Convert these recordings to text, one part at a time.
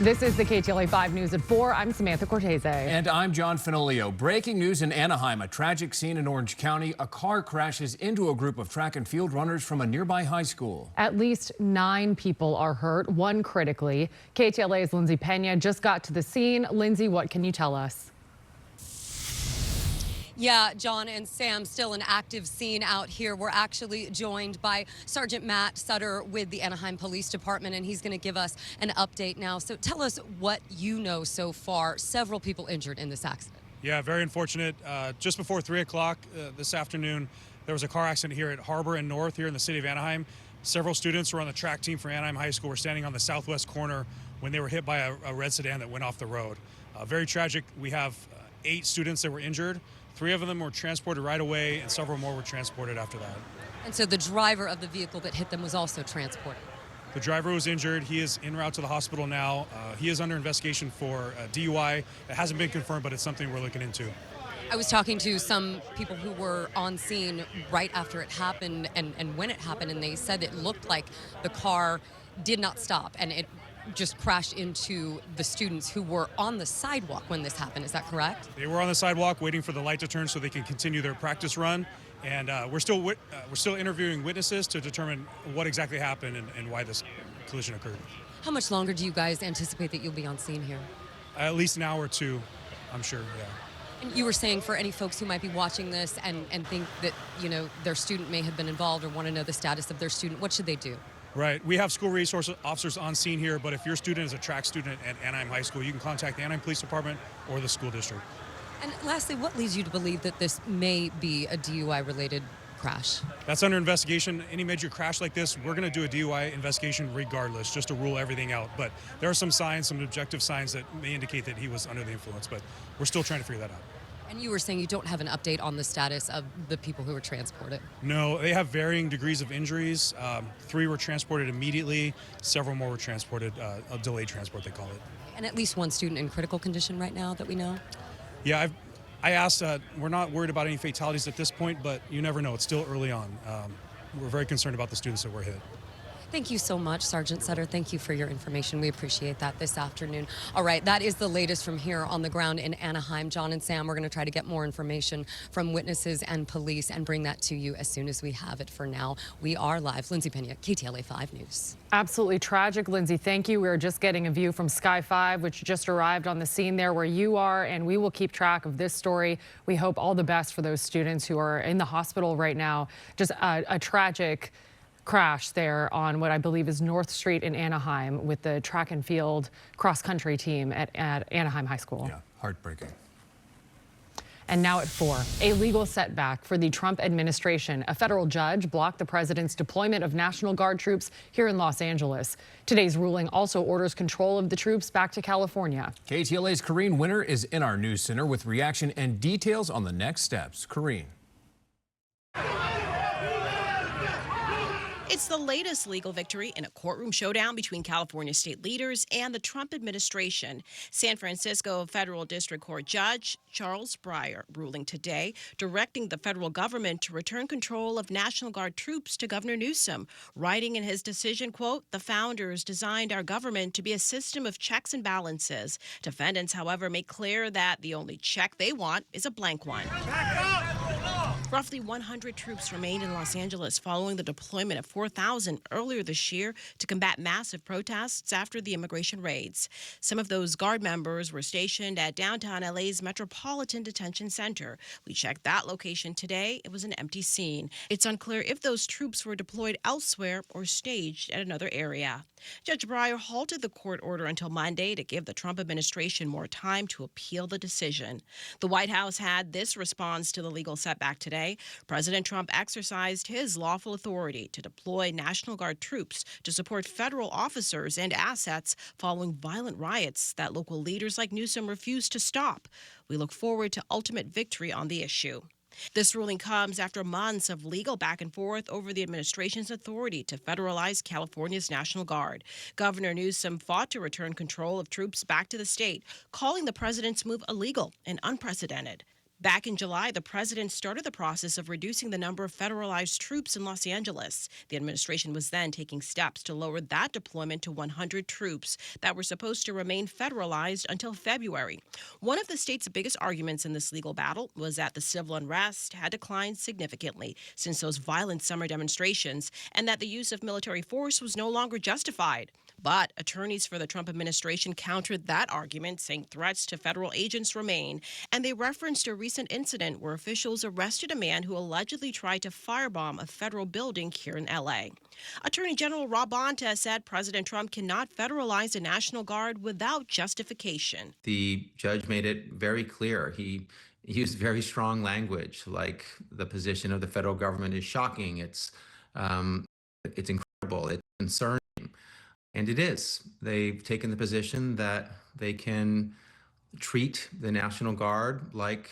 This is the KTLA 5 News at 4. I'm Samantha Cortese. And I'm John Finolio. Breaking news in Anaheim, a tragic scene in Orange County. A car crashes into a group of track and field runners from a nearby high school. At least 9 people are hurt, 1 critically. KTLA's Lindsay Pena just got to the scene. Lindsay, what can you tell us? Yeah, John and Sam, still an active scene out here. We're actually joined by Sergeant Matt Sutter with the Anaheim Police Department, and he's going to give us an update now. So tell us what you know so far. Several people injured in this accident. Yeah, very unfortunate. Just before 3 o'clock this afternoon, there was a car accident here at Harbor and North here in the city of Anaheim. Several students who were on the track team for Anaheim High School were standing on the southwest corner when they were hit by a red sedan that went off the road. Very tragic. We have 8 students that were injured. 3 of them were transported right away, and several more were transported after that. And so the driver of the vehicle that hit them was also transported? The driver was injured. He is en route to the hospital now. He is under investigation for DUI. It hasn't been confirmed, but it's something we're looking into. I was talking to some people who were on scene right after it happened and when it happened, and they said it looked like the car did not stop, and it just crashed into the students who were on the sidewalk when this happened. Is that correct? They were on the sidewalk waiting for the light to turn so they can continue their practice run. And we're still interviewing witnesses to determine what exactly happened and why this collision occurred. How much longer do you guys anticipate that you'll be on scene here? At least an hour or 2, I'm sure, yeah. And you were saying for any folks who might be watching this and think that, you know, their student may have been involved or want to know the status of their student, what should they do? Right. We have school resource officers on scene here, but if your student is a track student at Anaheim High School, you can contact the Anaheim Police Department or the school district. And lastly, what leads you to believe that this may be a DUI-related crash? That's under investigation. Any major crash like this, we're going to do a DUI investigation regardless, just to rule everything out. But there are some signs, some objective signs that may indicate that he was under the influence, but we're still trying to figure that out. And you were saying you don't have an update on the status of the people who were transported? No, they have varying degrees of injuries. 3 were transported immediately. Several more were transported, a delayed transport, they call it. And at least 1 student in critical condition right now that we know? Yeah, I asked, we're not worried about any fatalities at this point, but you never know. It's still early on. We're very concerned about the students that were hit. Thank you so much, Sergeant Sutter. Thank you for your information. We appreciate that this afternoon. All right, that is the latest from here on the ground in Anaheim. John and Sam, we're going to try to get more information from witnesses and police and bring that to you as soon as we have it. For now, we are live. Lindsay Pena, KTLA 5 News. Absolutely tragic, Lindsay. Thank you. We were just getting a view from Sky 5, which just arrived on the scene there where you are, and we will keep track of this story. We hope all the best for those students who are in the hospital right now. Just a tragic crash there on what I believe is North Street in Anaheim with the track and field cross-country team at Anaheim High School. Yeah, heartbreaking. And now at 4, a legal setback for the Trump administration. A federal judge blocked the president's deployment of National Guard troops here in Los Angeles. Today's ruling also orders control of the troops back to California. KTLA's Corrine Winter is in our news center with reaction and details on the next steps. Corrine. It's the latest legal victory in a courtroom showdown between California state leaders and the Trump administration. San Francisco Federal District Court Judge Charles Breyer ruling today, directing the federal government to return control of National Guard troops to Governor Newsom, writing in his decision, quote, "The founders designed our government to be a system of checks and balances. Defendants, however, make clear that the only check they want is a blank one." Roughly 100 troops remained in Los Angeles following the deployment of 4,000 earlier this year to combat massive protests after the immigration raids. Some of those Guard members were stationed at downtown LA's Metropolitan Detention Center. We checked that location today. It was an empty scene. It's unclear if those troops were deployed elsewhere or staged at another area. Judge Breyer halted the court order until Monday to give the Trump administration more time to appeal the decision. The White House had this response to the legal setback today. President Trump exercised his lawful authority to deploy National Guard troops to support federal officers and assets following violent riots that local leaders like Newsom refused to stop. We look forward to ultimate victory on the issue. This ruling comes after months of legal back and forth over the administration's authority to federalize California's National Guard. Governor Newsom fought to return control of troops back to the state, calling the president's move illegal and unprecedented. Back in July, the president started the process of reducing the number of federalized troops in Los Angeles. The administration was then taking steps to lower that deployment to 100 troops that were supposed to remain federalized until February. One of the state's biggest arguments in this legal battle was that the civil unrest had declined significantly since those violent summer demonstrations and that the use of military force was no longer justified. But attorneys for the Trump administration countered that argument, saying threats to federal agents remain, and they referenced a recent incident where officials arrested a man who allegedly tried to firebomb a federal building here in L.A. Attorney General Rob Bonta said President Trump cannot federalize the National Guard without justification. The judge made it very clear. He used very strong language, like the position of the federal government is shocking. It's incredible. It's concerning. And it is. They've taken the position that they can treat the National Guard like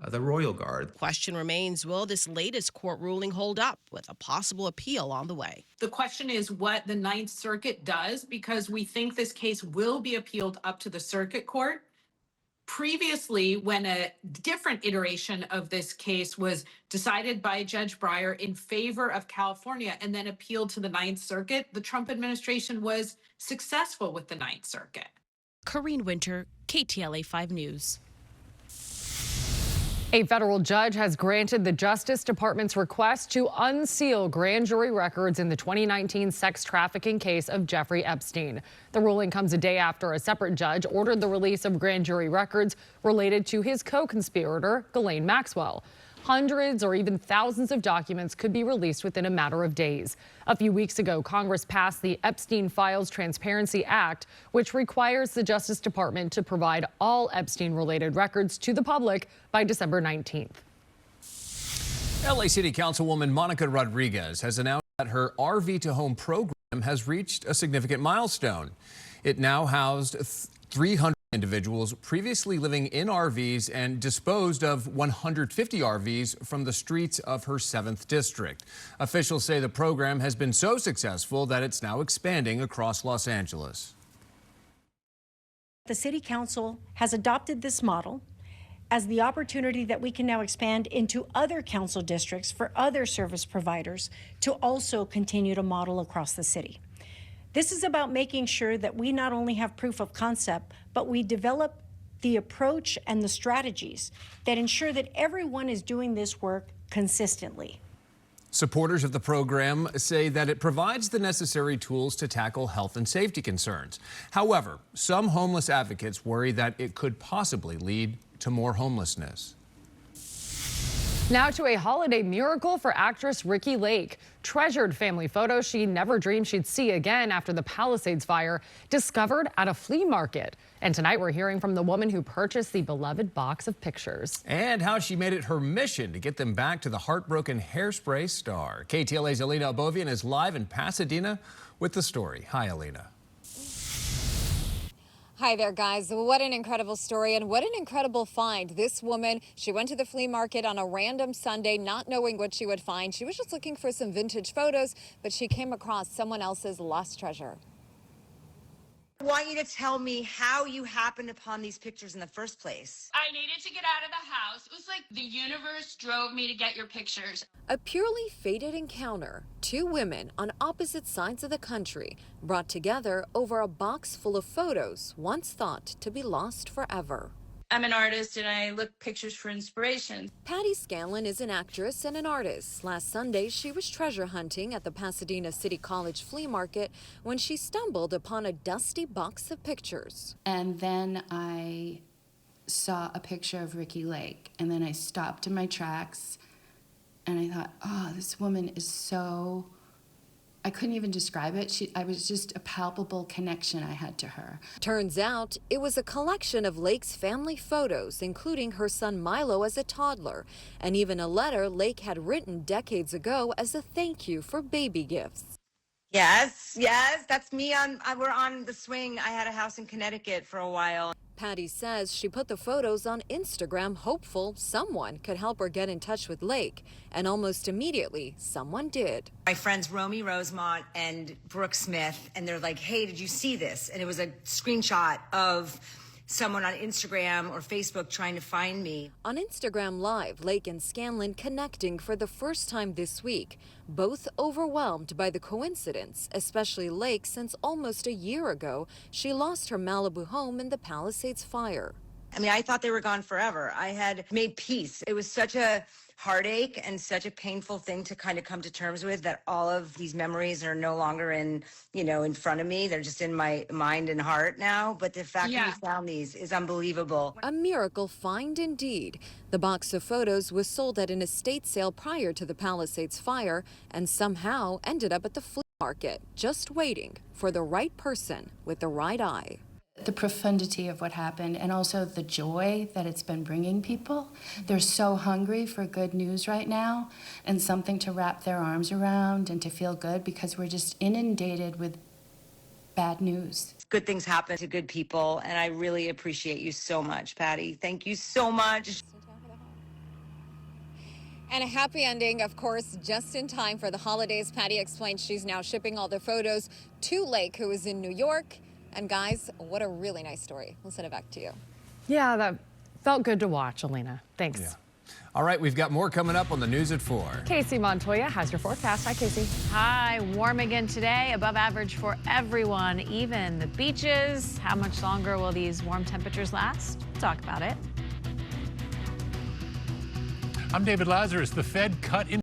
the Royal Guard. Question remains, will this latest court ruling hold up, with a possible appeal on the way? The question is what the Ninth Circuit does, because we think this case will be appealed up to the circuit court. Previously, when a different iteration of this case was decided by Judge Breyer in favor of California and then appealed to the Ninth Circuit, the Trump administration was successful with the Ninth Circuit. Corrine Winter, KTLA 5 News. A federal judge has granted the Justice Department's request to unseal grand jury records in the 2019 sex trafficking case of Jeffrey Epstein. The ruling comes a day after a separate judge ordered the release of grand jury records related to his co-conspirator, Ghislaine Maxwell. Hundreds or even thousands of documents could be released within a matter of days. A few weeks ago, Congress passed the Epstein Files Transparency Act, which requires the Justice Department to provide all Epstein-related records to the public by December 19th. LA City Councilwoman Monica Rodriguez has announced that her RV to Home program has reached a significant milestone. It now housed 300 individuals previously living in RVs and disposed of 150 RVs from the streets of her 7th district. Officials say the program has been so successful that it's now expanding across Los Angeles. The City Council has adopted this model as the opportunity that we can now expand into other council districts for other service providers to also continue to model across the city. This is about making sure that we not only have proof of concept, but we develop the approach and the strategies that ensure that everyone is doing this work consistently. Supporters of the program say that it provides the necessary tools to tackle health and safety concerns. However, some homeless advocates worry that it could possibly lead to more homelessness. Now to a holiday miracle for actress Ricki Lake. Treasured family photos she never dreamed she'd see again after the Palisades fire, discovered at a flea market. And tonight we're hearing from the woman who purchased the beloved box of pictures. And how she made it her mission to get them back to the heartbroken Hairspray star. KTLA's Alina Abovian is live in Pasadena with the story. Hi, Alina. Hi there, guys. What an incredible story and what an incredible find. This woman, she went to the flea market on a random Sunday, not knowing what she would find. She was just looking for some vintage photos, but she came across someone else's lost treasure. I want you to tell me how you happened upon these pictures in the first place. I needed to get out of the house. It was like the universe drove me to get your pictures. A purely fated encounter. Two women on opposite sides of the country brought together over a box full of photos once thought to be lost forever. I'm an artist and I look pictures for inspiration. Patty Scanlon is an actress and an artist. Last Sunday, she was treasure hunting at the Pasadena City College flea market when she stumbled upon a dusty box of pictures. And then I saw a picture of Ricki Lake, and then I stopped in my tracks and I thought, oh, this woman is so, I couldn't even describe it. I was just a palpable connection I had to her. Turns out it was a collection of Lake's family photos, including her son Milo as a toddler, and even a letter Lake had written decades ago as a thank you for baby gifts. Yes, that's me. We're on the swing. I had a house in Connecticut for a while. Patty says she put the photos on Instagram, hopeful someone could help her get in touch with Lake. And almost immediately, someone did. My friends Romy Rosemont and Brooke Smith, and they're like, hey, did you see this? And it was a screenshot of someone on Instagram or Facebook trying to find me. On Instagram Live, Lake and Scanlon connecting for the first time this week, both overwhelmed by the coincidence, especially Lake, since almost a year ago, she lost her Malibu home in the Palisades fire. I mean, I thought they were gone forever. I had made peace. It was such a heartache and such a painful thing to kind of come to terms with, that all of these memories are no longer in front of me. They're just in my mind and heart now. But the fact that we found these is unbelievable. A miracle find indeed. The box of photos was sold at an estate sale prior to the Palisades fire and somehow ended up at the flea market, just waiting for the right person with the right eye. The profundity of what happened and also the joy that it's been bringing people. They're so hungry for good news right now and something to wrap their arms around and to feel good, because we're just inundated with bad news. Good things happen to good people, and I really appreciate you so much, Patty. Thank you so much. And a happy ending, of course, just in time for the holidays. Patty explained she's now shipping all the photos to Lake, who is in New York. And guys, what a really nice story. We'll send it back to you. Yeah, that felt good to watch, Alina. Thanks. Yeah. All right, we've got more coming up on the News at 4. Casey Montoya has your forecast. Hi, Casey. Hi, warm again today, above average for everyone, even the beaches. How much longer will these warm temperatures last? We'll talk about it. I'm David Lazarus. The Fed cut